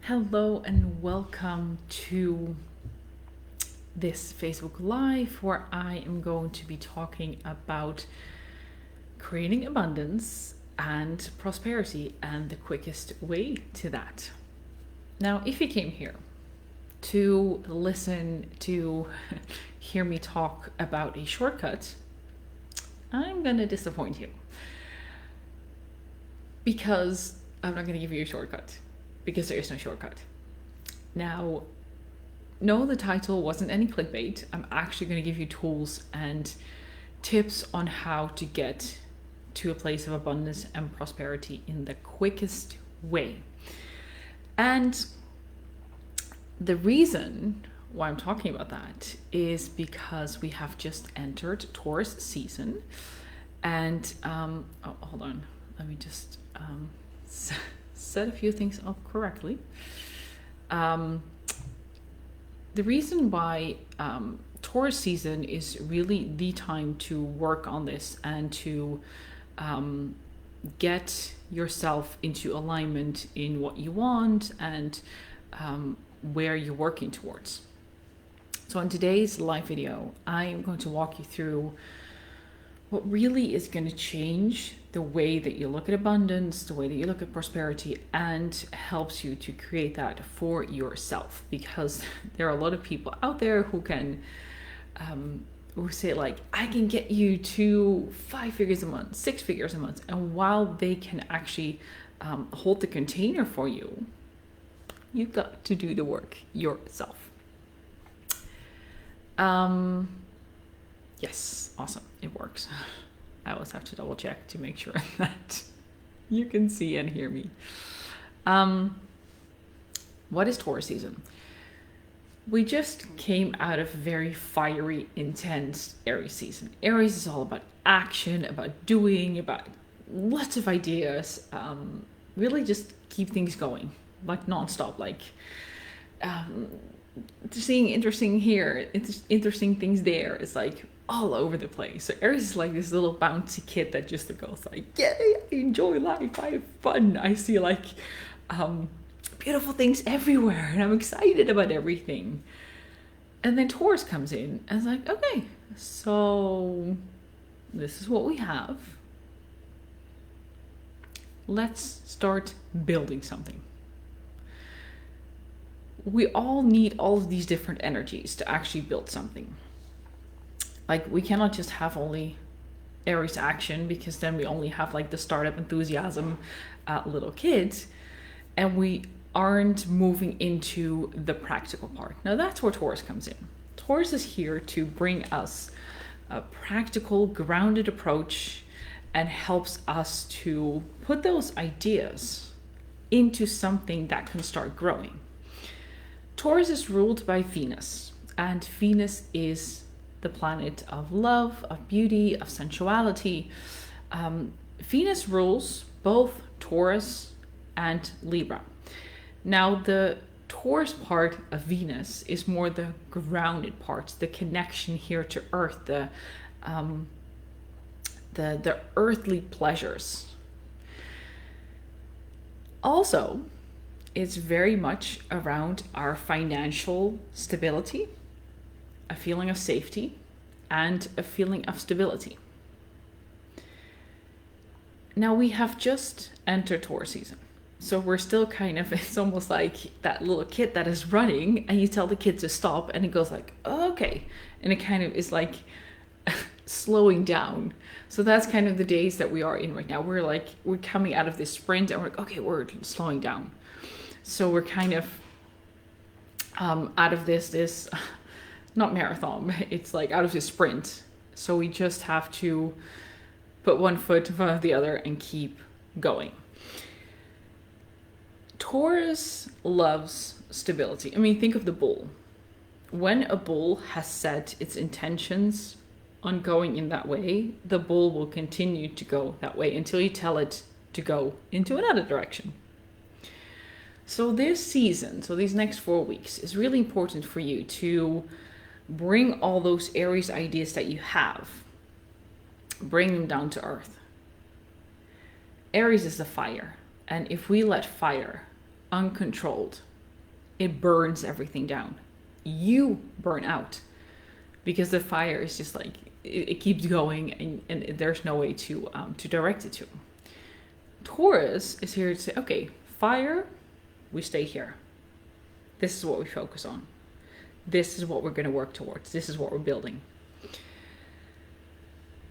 Hello and welcome to this Facebook Live where I am going to be talking about creating abundance and prosperity and the quickest way to that. Now, if you came here to listen to hear me talk about a shortcut, I'm going to disappoint you because I'm not going to give you a shortcut. Because there is no shortcut. Now, no, the title wasn't any clickbait. I'm actually going to give you tools and tips on how to get to a place of abundance and prosperity in the quickest way. And the reason why I'm talking about that is because we have just entered Taurus season. And, hold on. Let me just set a few things up correctly. The reason why Taurus season is really the time to work on this and to get yourself into alignment in what you want and where you're working towards. So in today's live video, I'm going to walk you through what really is going to change the way that you look at abundance, the way that you look at prosperity, and helps you to create that for yourself. Because there are a lot of people out there who can who say like, I can get you to 5 figures a month, 6 figures a month. And while they can actually hold the container for you, you've got to do the work yourself. Yes, awesome. It works. I always have to double check to make sure that you can see and hear me. What is Taurus season? We just came out of very fiery, intense Aries season. Aries is all about action, about doing, about lots of ideas. Really just keep things going, like nonstop, like seeing interesting here, interesting things there. It's like all over the place. So Aries is like this little bouncy kid that just goes like, yay, I enjoy life, I have fun, I see like beautiful things everywhere and I'm excited about everything. And then Taurus comes in and it's like, okay, so this is what we have. Let's start building something. We all need all of these different energies to actually build something. Like we cannot just have only Aries action, because then we only have like the startup enthusiasm little kids and we aren't moving into the practical part. Now that's where Taurus comes in. Taurus is here to bring us a practical, grounded approach and helps us to put those ideas into something that can start growing. Taurus is ruled by Venus, and Venus is the planet of love, of beauty, of sensuality. Venus rules both Taurus and Libra. Now, the Taurus part of Venus is more the grounded part, the connection here to Earth, the earthly pleasures. Also, it's very much around our financial stability, a feeling of safety, and a feeling of stability. Now we have just entered Taurus season. So we're still kind of, it's almost like that little kid that is running and you tell the kid to stop and it goes like, oh, okay. And it kind of is like slowing down. So that's kind of the days that we are in right now. We're coming out of this sprint and we're like, okay, we're slowing down. So we're kind of out of this not marathon, it's like out of this sprint. So we just have to put one foot in front of the other and keep going. Taurus loves stability. I mean, think of the bull. When a bull has set its intentions on going in that way, the bull will continue to go that way until you tell it to go into another direction. So this season, so these next 4 weeks, is really important for you to bring all those Aries ideas that you have, bring them down to earth. Aries is the fire. And if we let fire uncontrolled it burns everything down. You burn out because the fire is just like, it keeps going, and there's no way to direct it to. Taurus is here to say, okay, fire, we stay here. This is what we focus on. This is what we're going to work towards. This is what we're building.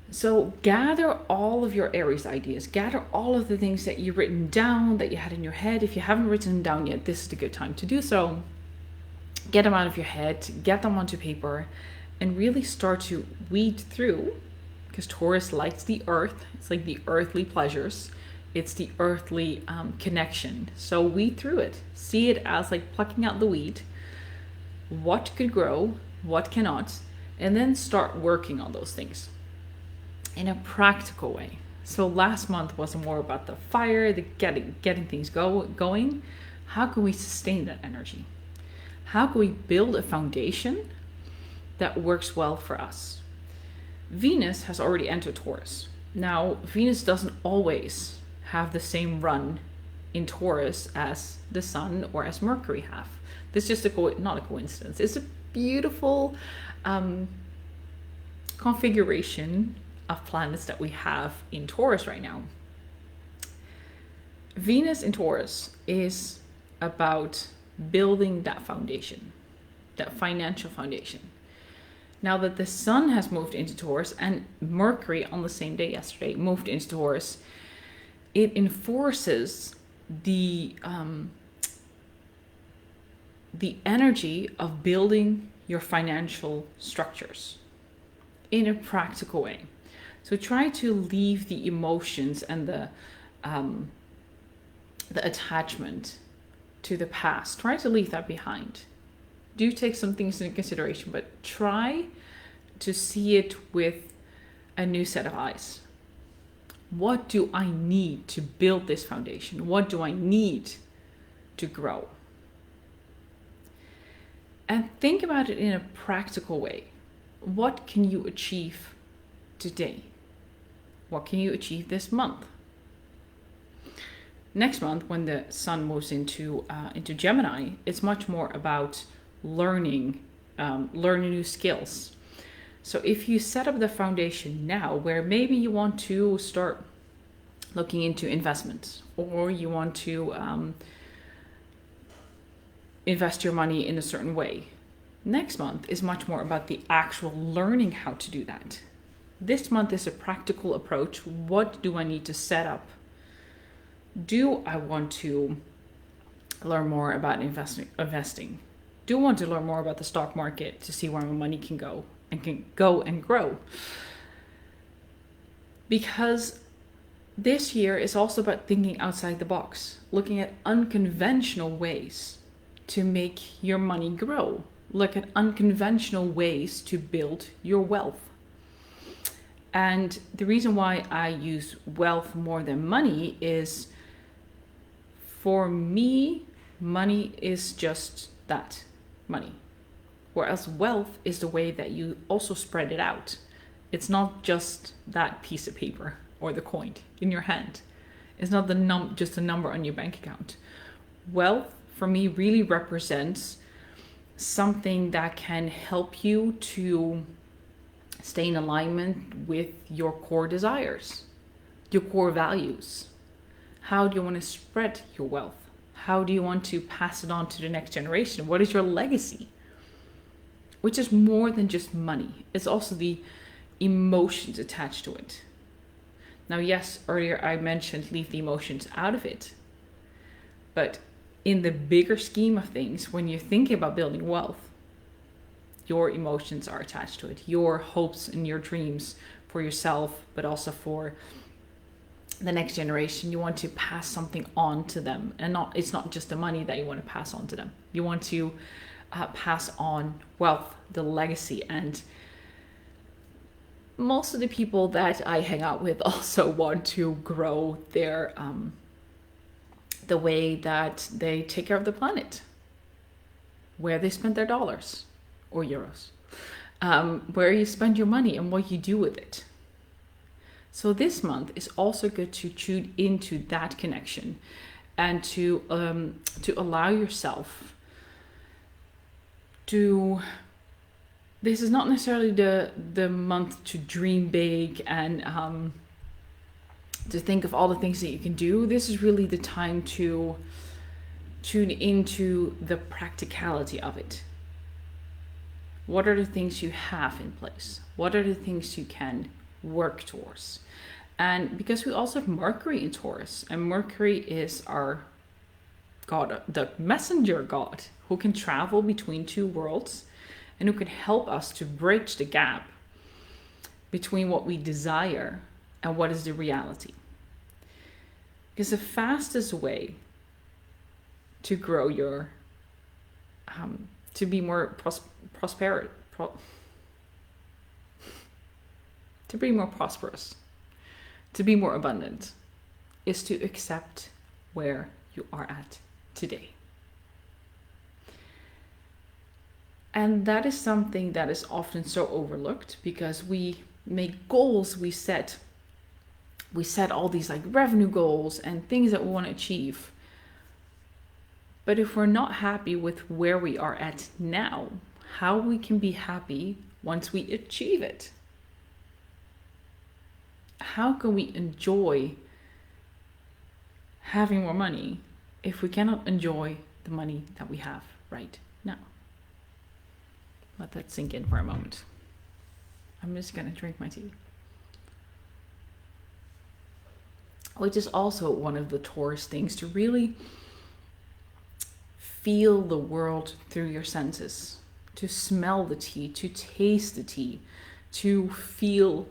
So gather all of your Aries ideas. Gather all of the things that you've written down, that you had in your head. If you haven't written them down yet, this is a good time to do so. Get them out of your head, get them onto paper, and really start to weed through, because Taurus likes the earth. It's like the earthly pleasures. It's the earthly connection. So weed through it. See it as like plucking out the weed. What could grow, what cannot, and then start working on those things in a practical way. So last month was more about the fire, the getting things going. How can we sustain that energy? How can we build a foundation that works well for us? Venus has already entered Taurus. Now, Venus doesn't always have the same run in Taurus as the Sun or as Mercury have. This is just not a coincidence. It's a beautiful configuration of planets that we have in Taurus right now. Venus in Taurus is about building that foundation, that financial foundation. Now that the Sun has moved into Taurus and Mercury on the same day yesterday moved into Taurus, it enforces the energy of building your financial structures in a practical way. So try to leave the emotions and the attachment to the past. Try to leave that behind. Do take some things into consideration, but try to see it with a new set of eyes. What do I need to build this foundation? What do I need to grow? And think about it in a practical way. What can you achieve today? What can you achieve this month? Next month, when the Sun moves into Gemini, it's much more about learning new skills. So if you set up the foundation now, where maybe you want to start looking into investments, or you want to invest your money in a certain way, next month is much more about the actual learning how to do that. This month is a practical approach. What do I need to set up? Do I want to learn more about investing? Do I want to learn more about the stock market to see where my money can go and grow? Because this year is also about thinking outside the box, looking at unconventional ways to make your money grow. Look at unconventional ways to build your wealth. And the reason why I use wealth more than money is, for me, money is just that, money. Whereas wealth is the way that you also spread it out. It's not just that piece of paper or the coin in your hand. It's not just a number on your bank account. Wealth, for me, really represents something that can help you to stay in alignment with your core desires, your core values. How do you want to spread your wealth? How do you want to pass it on to the next generation? What is your legacy? Which is more than just money. It's also the emotions attached to it. Now, yes, earlier I mentioned leave the emotions out of it. But in the bigger scheme of things, when you're thinking about building wealth, your emotions are attached to it. Your hopes and your dreams for yourself, but also for the next generation. You want to pass something on to them. And it's not just the money that you want to pass on to them. You want to pass on wealth, the legacy. And most of the people that I hang out with also want to grow their the way that they take care of the planet, where they spend their dollars or euros, where you spend your money and what you do with it. So this month is also good to tune into that connection and to allow yourself to, this is not necessarily the month to dream big and to think of all the things that you can do. This is really the time to tune into the practicality of it. What are the things you have in place? What are the things you can work towards? And because we also have Mercury in Taurus, and Mercury is our god, the messenger god, who can travel between two worlds and who can help us to bridge the gap between what we desire and what is the reality. Because the fastest way to grow your, to be more to be more prosperous, to be more abundant, is to accept where you are at today. And that is something that is often so overlooked, because we make goals, we set all these like revenue goals and things that we want to achieve. But if we're not happy with where we are at now, how we can be happy once we achieve it? How can we enjoy having more money if we cannot enjoy the money that we have right now? Let that sink in for a moment. I'm just going to drink my tea. Which is also one of the Taurus things, to really feel the world through your senses, to smell the tea, to taste the tea, to feel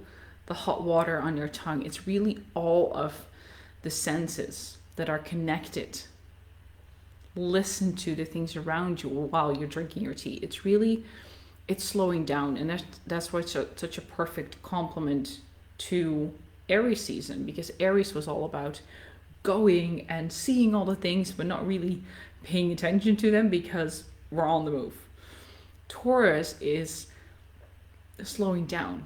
the hot water on your tongue. It's really all of the senses that are connected. Listen to the things around you while you're drinking your tea. It's slowing down, and that's why it's such a perfect complement to Aries season, because Aries was all about going and seeing all the things but not really paying attention to them because we're on the move. Taurus is slowing down,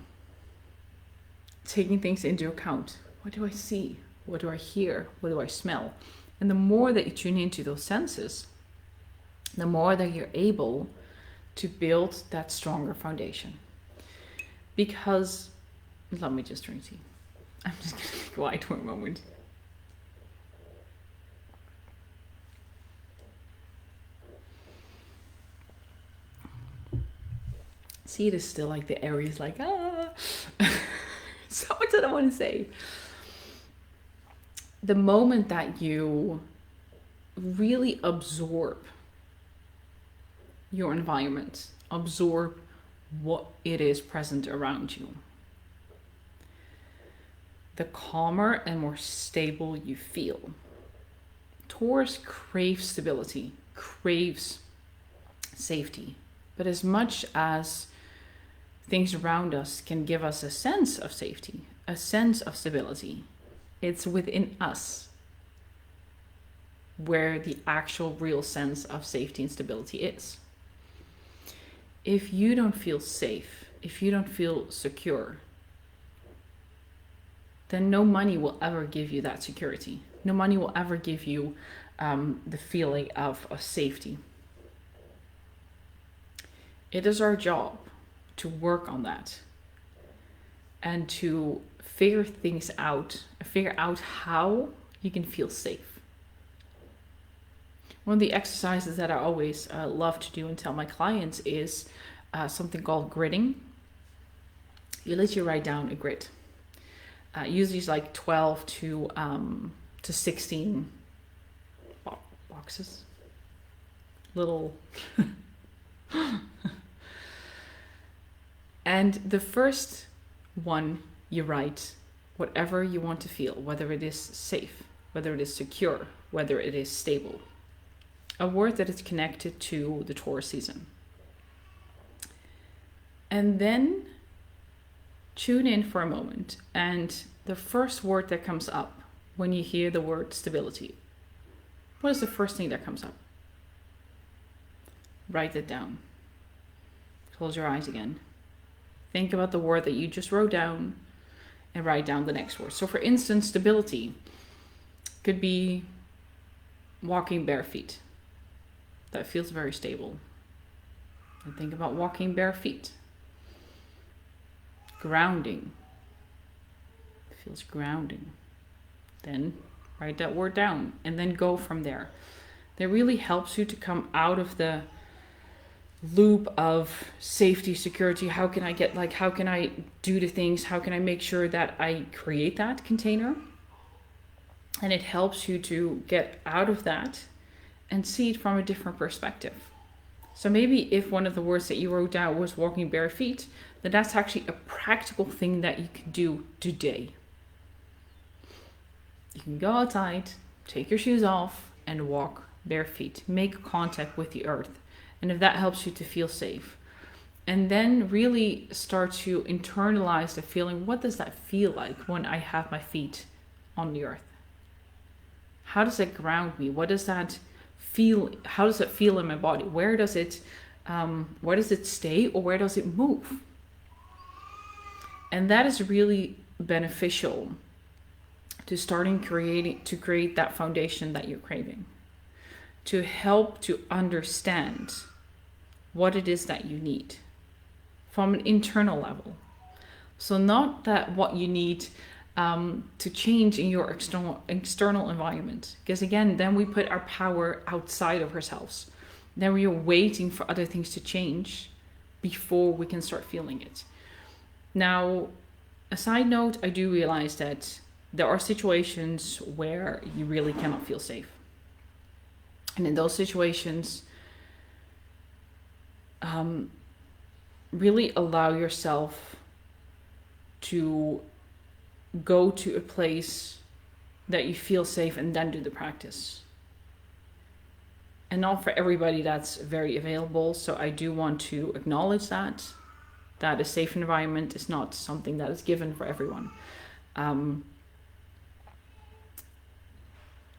taking things into account. What do I see? What do I hear? What do I smell? And the more that you tune into those senses, the more that you're able to build that stronger foundation. Because, let me just drink tea. I'm just going to be quiet for a moment. See, it is still like the Aries, like, so much that I want to say. The moment that you really absorb your environment, absorb what it is present around you, the calmer and more stable you feel. Taurus craves stability, craves safety. But as much as things around us can give us a sense of safety, a sense of stability, it's within us where the actual real sense of safety and stability is. If you don't feel safe, if you don't feel secure, then no money will ever give you that security. No money will ever give you the feeling of safety. It is our job to work on that and to figure things out, figure out how you can feel safe. One of the exercises that I always love to do and tell my clients is something called gridding. You literally write down a grid. Usually it's like 12 to 16 boxes. Little... And the first one, you write whatever you want to feel, whether it is safe, whether it is secure, whether it is stable. A word that is connected to the Taurus season. And then tune in for a moment, and the first word that comes up when you hear the word stability, what is the first thing that comes up? Write it down. Close your eyes again. Think about the word that you just wrote down and write down the next word. So for instance, stability could be walking bare feet. That feels very stable. And think about walking bare feet. Grounding. It feels grounding. Then write that word down and then go from there. That really helps you to come out of the loop of safety, security. How can I do the things? How can I make sure that I create that container? And it helps you to get out of that and see it from a different perspective. So maybe if one of the words that you wrote down was walking bare feet, then that's actually a practical thing that you can do today. You can go outside, take your shoes off, and walk bare feet. Make contact with the earth. And if that helps you to feel safe. And then really start to internalize the feeling. What does that feel like when I have my feet on the earth? How does that ground me? What does that feel? How does it feel in my body? Where does it stay, or where does it move? And that is really beneficial to create that foundation that you're craving, to help to understand what it is that you need from an internal level. So not that what you need to change in your external environment, because again, then we put our power outside of ourselves. Then we are waiting for other things to change before we can start feeling it. Now, a side note, I do realize that there are situations where you really cannot feel safe. And in those situations, really allow yourself to go to a place that you feel safe and then do the practice. And not for everybody that's very available. So I do want to acknowledge that a safe environment is not something that is given for everyone.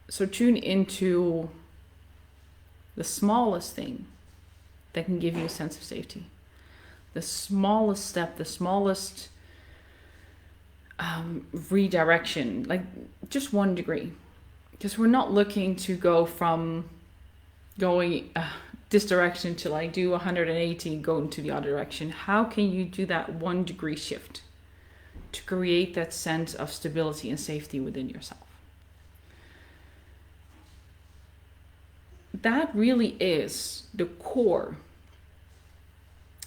So tune into the smallest thing that can give you a sense of safety. The smallest step, the smallest redirection, like just 1 degree. Because we're not looking to go from going this direction to like do 180, go into the other direction. How can you do that 1 degree shift to create that sense of stability and safety within yourself? That really is the core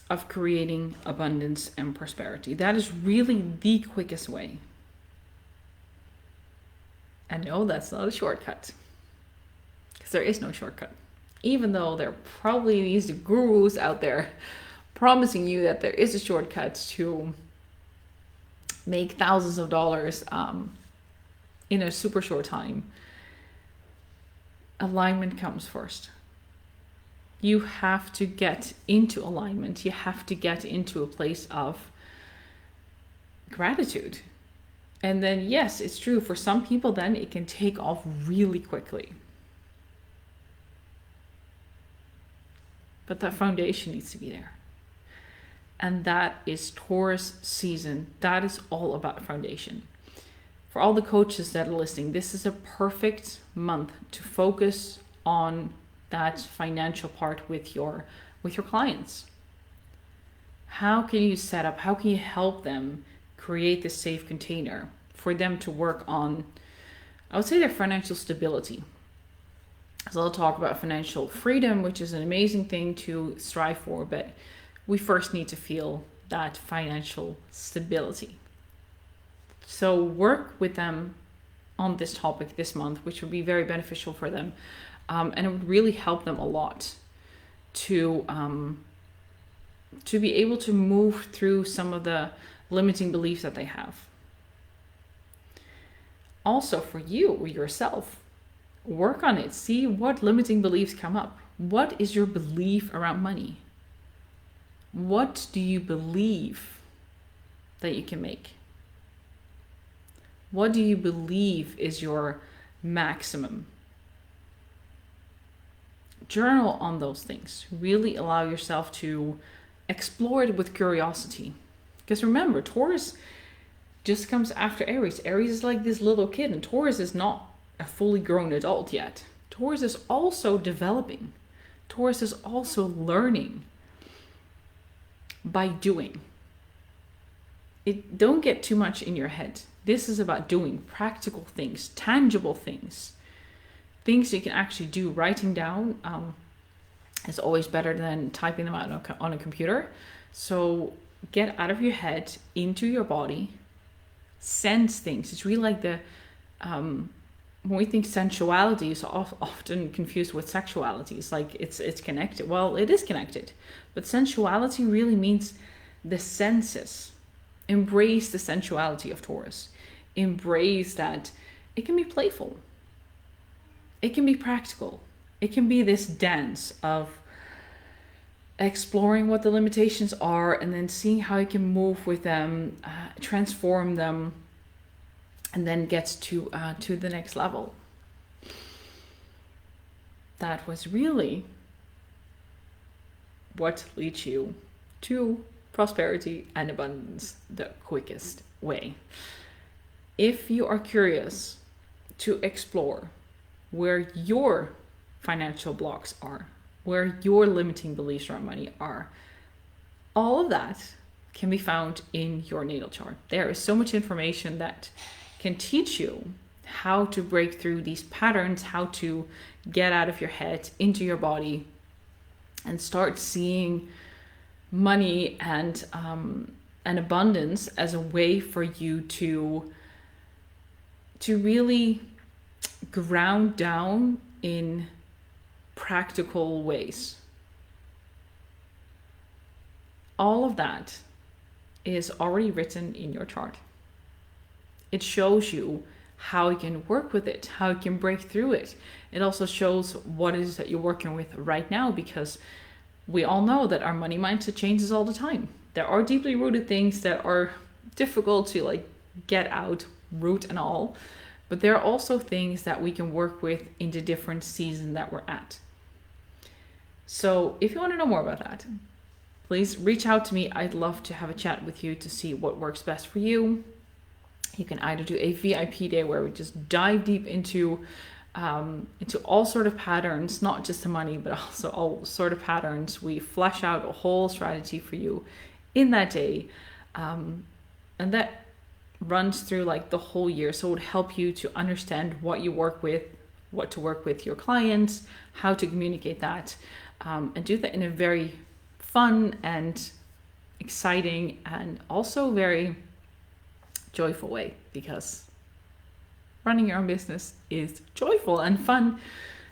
of creating abundance and prosperity. That is really the quickest way. And no, that's not a shortcut. Because there is no shortcut. Even though there are probably these gurus out there promising you that there is a shortcut to make thousands of dollars in a super short time. Alignment comes first. You have to get into alignment. You have to get into a place of gratitude. And then, yes, it's true. For some people, then it can take off really quickly. But that foundation needs to be there. And that is Taurus season. That is all about foundation. For all the coaches that are listening, this is a perfect month to focus on that financial part with your clients. How can you set up, how can you help them create this safe container for them to work on, I would say, their financial stability. So I'll talk about financial freedom, which is an amazing thing to strive for, but we first need to feel that financial stability. So work with them on this topic this month, which would be very beneficial for them. And it would really help them a lot to be able to move through some of the limiting beliefs that they have. Also for you, yourself, work on it. See what limiting beliefs come up. What is your belief around money? What do you believe that you can make? What do you believe is your maximum? Journal on those things. Really allow yourself to explore it with curiosity. Because remember, Taurus just comes after Aries. Aries is like this little kid, and Taurus is not a fully grown adult yet. Taurus is also developing. Taurus is also learning. by doing. Don't get too much in your head. This is about doing practical things, tangible things you can actually do. Writing down is always better than typing them out on a computer. So get out of your head into your body, sense things. It's really like when we think sensuality is often confused with sexuality. It's like it's connected. Well, it is connected, but sensuality really means the senses. Embrace the sensuality of Taurus. Embrace that it can be playful. It can be practical. It can be this dance of exploring what the limitations are and then seeing how you can move with them, transform them, and then gets to the next level. That was really what leads you to prosperity and abundance the quickest way. If you are curious to explore where your financial blocks are, where your limiting beliefs around money are, all of that can be found in your natal chart. There is so much information that can teach you how to break through these patterns, how to get out of your head into your body and start seeing money and abundance as a way for you to really ground down in practical ways. All of that is already written in your chart. It shows you how you can work with it, how you can break through it. It also shows what it is that you're working with right now, because we all know that our money mindset changes all the time. There are deeply rooted things that are difficult to get out, root and all, but there are also things that we can work with in the different season that we're at. So if you want to know more about that, please reach out to me. I'd love to have a chat with you to see what works best for you. You can either do a VIP day where we just dive deep into all sort of patterns, not just the money, but also all sort of patterns. We flesh out a whole strategy for you in that day. And that runs through the whole year. So it would help you to understand what you work with, what to work with your clients, how to communicate that, and do that in a very fun and exciting and also very joyful way, because running your own business is joyful and fun.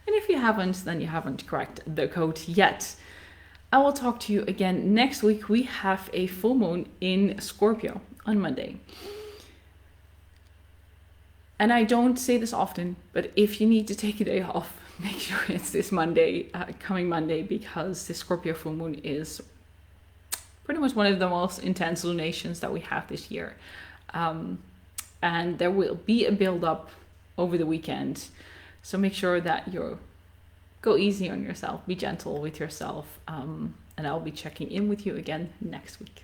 And if you haven't, then you haven't cracked the code yet. I will talk to you again next week. We have a full moon in Scorpio on Monday. And I don't say this often, but if you need to take a day off, make sure it's this Monday, coming Monday, because the Scorpio full moon is pretty much one of the most intense lunations that we have this year. And there will be a build up over the weekend. So make sure that you go easy on yourself, be gentle with yourself. And I'll be checking in with you again next week.